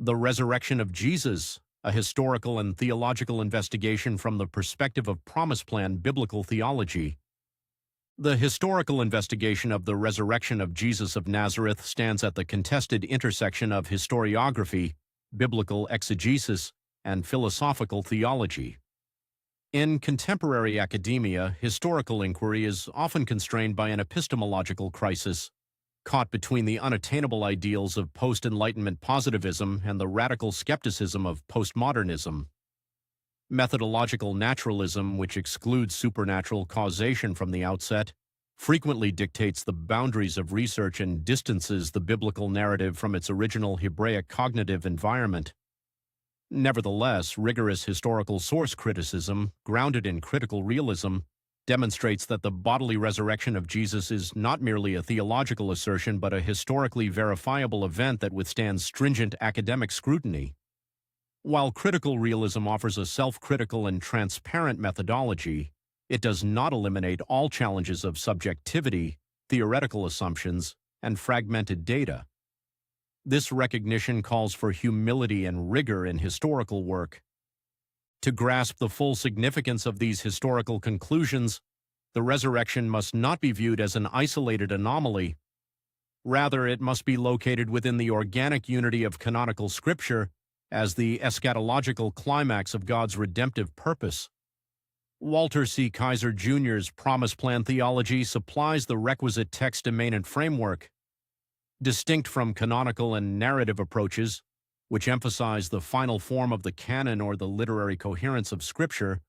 The Resurrection of Jesus, a historical and theological investigation from the perspective of Promise Plan biblical theology. The historical investigation of the resurrection of Jesus of Nazareth stands at the contested intersection of historiography, biblical exegesis, and philosophical theology. In contemporary academia, historical inquiry is often constrained by an epistemological crisis, caught between the unattainable ideals of post-Enlightenment positivism and the radical skepticism of postmodernism. Methodological naturalism, which excludes supernatural causation from the outset, frequently dictates the boundaries of research and distances the biblical narrative from its original Hebraic cognitive environment. Nevertheless, rigorous historical source criticism, grounded in critical realism, demonstrates that the bodily resurrection of Jesus is not merely a theological assertion but a historically verifiable event that withstands stringent academic scrutiny. While critical realism offers a self-critical and transparent methodology, it does not eliminate all challenges of subjectivity, theoretical assumptions, and fragmented data. This recognition calls for humility and rigor in historical work. To grasp the full significance of these historical conclusions, the resurrection must not be viewed as an isolated anomaly. Rather, it must be located within the organic unity of canonical Scripture as the eschatological climax of God's redemptive purpose. Walter C. Kaiser Jr.'s Promise Plan theology supplies the requisite text domain and framework. Distinct from canonical and narrative approaches, which emphasize the final form of the canon or the literary coherence of Scripture,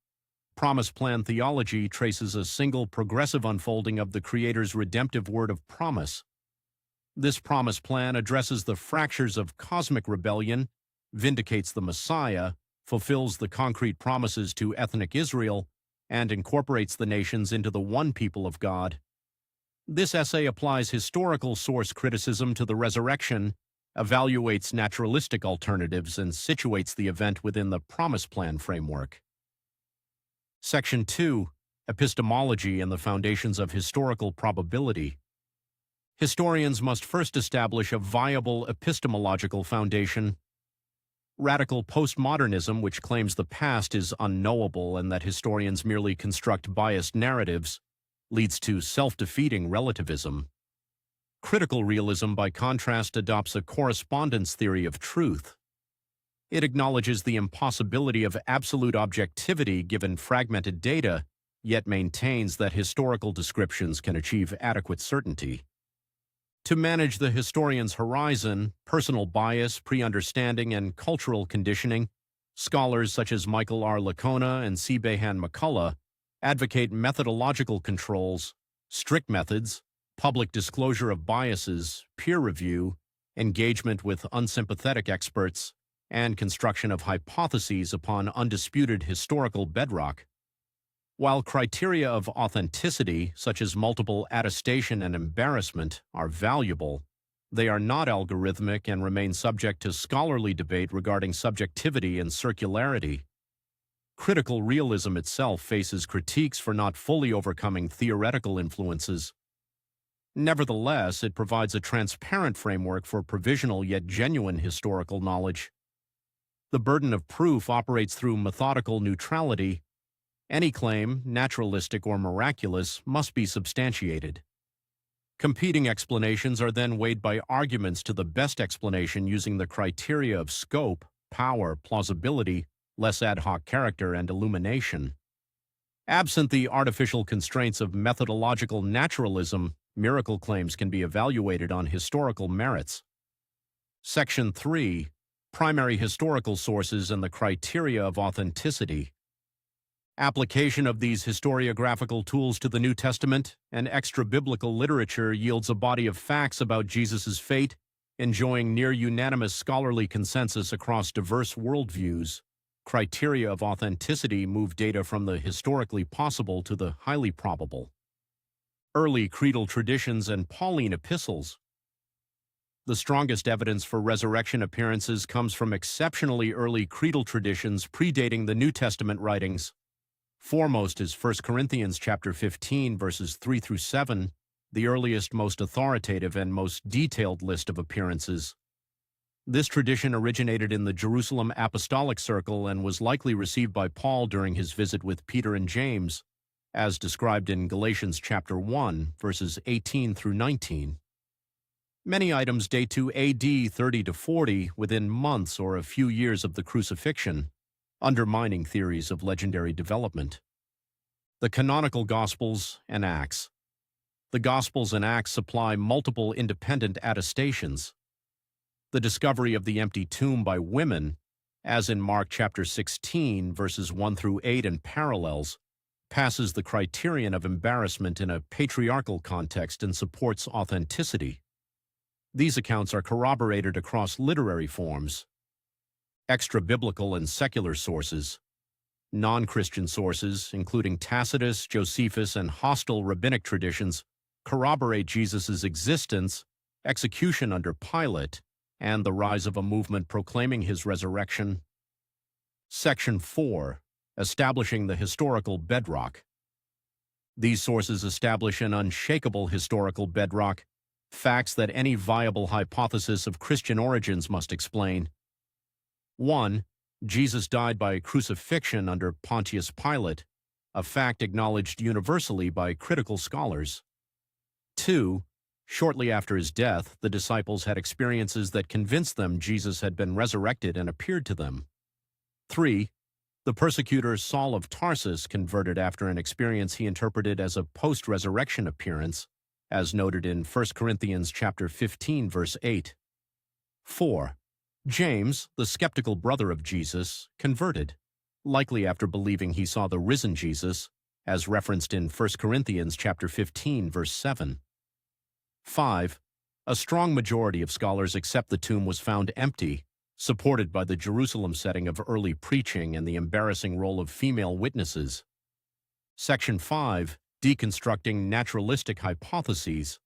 Promise Plan theology traces a single progressive unfolding of the Creator's redemptive word of promise. This Promise Plan addresses the fractures of cosmic rebellion, vindicates the Messiah, fulfills the concrete promises to ethnic Israel, and incorporates the nations into the one people of God. This essay applies historical source criticism to the resurrection, evaluates naturalistic alternatives, and situates the event within the Promise Plan framework. Section 2. Epistemology and the Foundations of Historical Probability. Historians must first establish a viable epistemological foundation. Radical postmodernism, which claims the past is unknowable and that historians merely construct biased narratives, leads to self-defeating relativism. Critical realism, by contrast, adopts a correspondence theory of truth. It acknowledges the impossibility of absolute objectivity given fragmented data, yet maintains that historical descriptions can achieve adequate certainty. To manage the historian's horizon, personal bias, pre-understanding, and cultural conditioning, scholars such as Michael R. Licona and Sibéhan McCullough advocate methodological controls, strict methods, public disclosure of biases, peer review, engagement with unsympathetic experts, and construction of hypotheses upon undisputed historical bedrock. While criteria of authenticity, such as multiple attestation and embarrassment, are valuable, they are not algorithmic and remain subject to scholarly debate regarding subjectivity and circularity. Critical realism itself faces critiques for not fully overcoming theoretical influences. Nevertheless, it provides a transparent framework for provisional yet genuine historical knowledge. The burden of proof operates through methodical neutrality. Any claim, naturalistic or miraculous, must be substantiated. Competing explanations are then weighed by arguments to the best explanation using the criteria of scope, power, plausibility, less ad hoc character, and illumination. Absent the artificial constraints of methodological naturalism, miracle claims can be evaluated on historical merits. Section 3. Primary historical sources and the criteria of authenticity. Application of these historiographical tools to the New Testament and extra-biblical literature yields a body of facts about Jesus' fate, enjoying near-unanimous scholarly consensus across diverse worldviews. Criteria of authenticity move data from the historically possible to the highly probable. Early creedal traditions and Pauline epistles. The strongest evidence for resurrection appearances comes from exceptionally early creedal traditions predating the New Testament writings. Foremost is 1 Corinthians chapter 15, verses 3 through 7, the earliest, most authoritative, and most detailed list of appearances. This tradition originated in the Jerusalem Apostolic Circle and was likely received by Paul during his visit with Peter and James, as described in Galatians chapter 1, verses 18 through 19. Many items date to AD 30 to 40 within months or a few years of the crucifixion, undermining theories of legendary development. The canonical Gospels and Acts. The Gospels and Acts supply multiple independent attestations. The discovery of the empty tomb by women, as in Mark chapter 16, verses 1 through 8 and parallels, passes the criterion of embarrassment in a patriarchal context and supports authenticity. These accounts are corroborated across literary forms, extra-biblical and secular sources, non-Christian sources, including Tacitus, Josephus, and hostile rabbinic traditions, corroborate Jesus' existence, execution under Pilate, and the rise of a movement proclaiming his resurrection. Section 4. Establishing the historical bedrock. These sources establish an unshakable historical bedrock, facts that any viable hypothesis of Christian origins must explain. 1. Jesus died by crucifixion under Pontius Pilate, a fact acknowledged universally by critical scholars. 2. Shortly after his death, the disciples had experiences that convinced them Jesus had been resurrected and appeared to them. 3. The persecutor Saul of Tarsus converted after an experience he interpreted as a post-resurrection appearance, as noted in 1 Corinthians chapter 15, verse 8. 4. James, the skeptical brother of Jesus, converted, likely after believing he saw the risen Jesus, as referenced in 1 Corinthians chapter 15, verse 7. 5. A strong majority of scholars accept the tomb was found empty, supported by the Jerusalem setting of early preaching and the embarrassing role of female witnesses. Section 5. Deconstructing naturalistic hypotheses.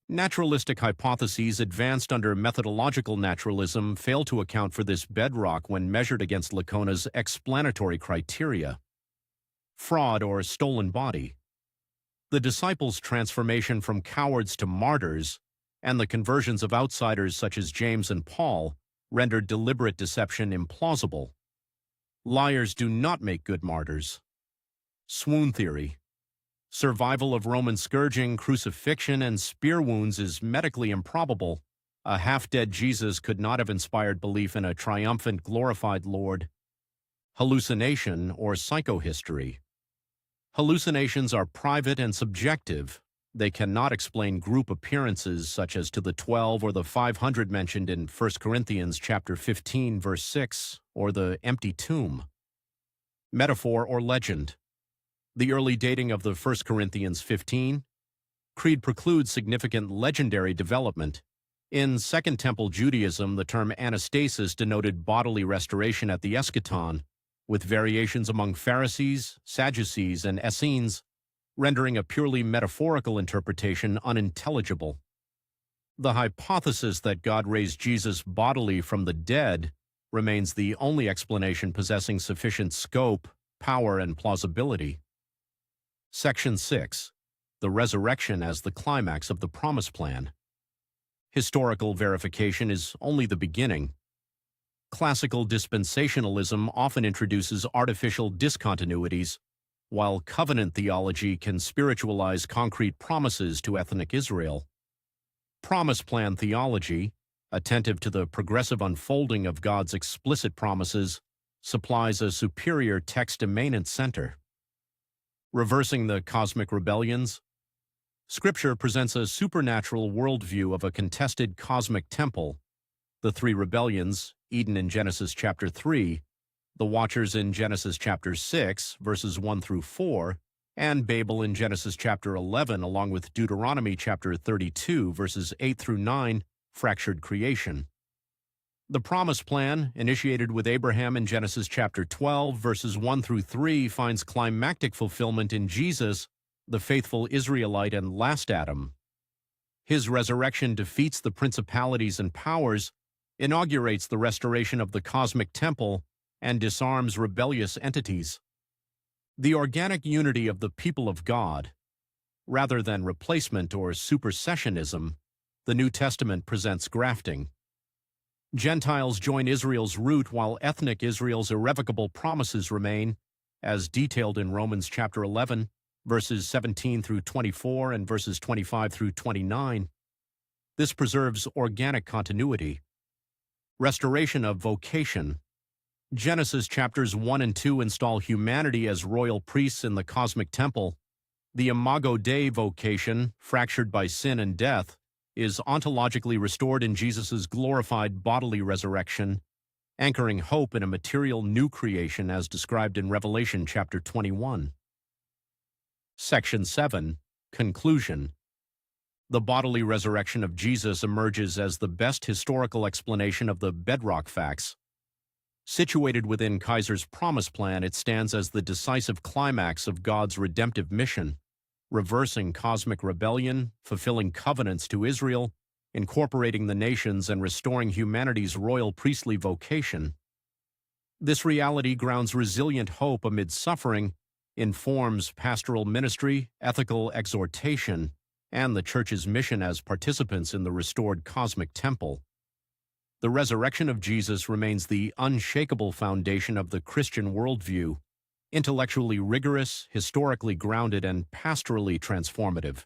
Naturalistic hypotheses advanced under methodological naturalism fail to account for this bedrock when measured against Licona's explanatory criteria. Fraud or stolen body. The disciples' transformation from cowards to martyrs, and the conversions of outsiders such as James and Paul, rendered deliberate deception implausible. Liars do not make good martyrs. Swoon theory. Survival of Roman scourging, crucifixion, and spear wounds is medically improbable. A half-dead Jesus could not have inspired belief in a triumphant, glorified Lord. Hallucination or psychohistory. Hallucinations are private and subjective. They cannot explain group appearances such as to the 12 or the 500 mentioned in 1 Corinthians chapter 15, verse 6, or the empty tomb. Metaphor or legend. The early dating of the 1 Corinthians 15. Creed precludes significant legendary development. In Second Temple Judaism, the term Anastasis denoted bodily restoration at the eschaton, with variations among Pharisees, Sadducees, and Essenes, rendering a purely metaphorical interpretation unintelligible. The hypothesis that God raised Jesus bodily from the dead remains the only explanation possessing sufficient scope, power, and plausibility. Section 6. The resurrection as the climax of the Promise Plan. Historical verification is only the beginning. Classical dispensationalism often introduces artificial discontinuities, while covenant theology can spiritualize concrete promises to ethnic Israel. Promise Plan theology, attentive to the progressive unfolding of God's explicit promises, supplies a superior text immanent center. Reversing the cosmic rebellions. Scripture presents a supernatural worldview of a contested cosmic temple, the three rebellions, Eden in Genesis chapter 3, the Watchers in Genesis chapter 6, verses 1 through 4, and Babel in Genesis chapter 11, along with Deuteronomy chapter 32, verses 8 through 9, fractured creation. The Promise Plan, initiated with Abraham in Genesis chapter 12, verses 1 through 3, finds climactic fulfillment in Jesus, the faithful Israelite and last Adam. His resurrection defeats the principalities and powers, inaugurates the restoration of the cosmic temple, and disarms rebellious entities. The organic unity of the people of God. Rather than replacement or supersessionism, the New Testament presents grafting. Gentiles join Israel's root while ethnic Israel's irrevocable promises remain, as detailed in Romans chapter 11, verses 17 through 24 and verses 25 through 29. This preserves organic continuity. Restoration of vocation. Genesis chapters 1 and 2 install humanity as royal priests in the cosmic temple. The Imago Dei vocation, fractured by sin and death, is ontologically restored in Jesus' glorified bodily resurrection, anchoring hope in a material new creation as described in Revelation chapter 21. Section 7. Conclusion. The bodily resurrection of Jesus emerges as the best historical explanation of the bedrock facts. Situated within Kaiser's Promise Plan, it stands as the decisive climax of God's redemptive mission, reversing cosmic rebellion, fulfilling covenants to Israel, incorporating the nations, and restoring humanity's royal priestly vocation. This reality grounds resilient hope amid suffering, informs pastoral ministry, ethical exhortation, and the Church's mission as participants in the restored cosmic temple. The resurrection of Jesus remains the unshakable foundation of the Christian worldview, intellectually rigorous, historically grounded, and pastorally transformative.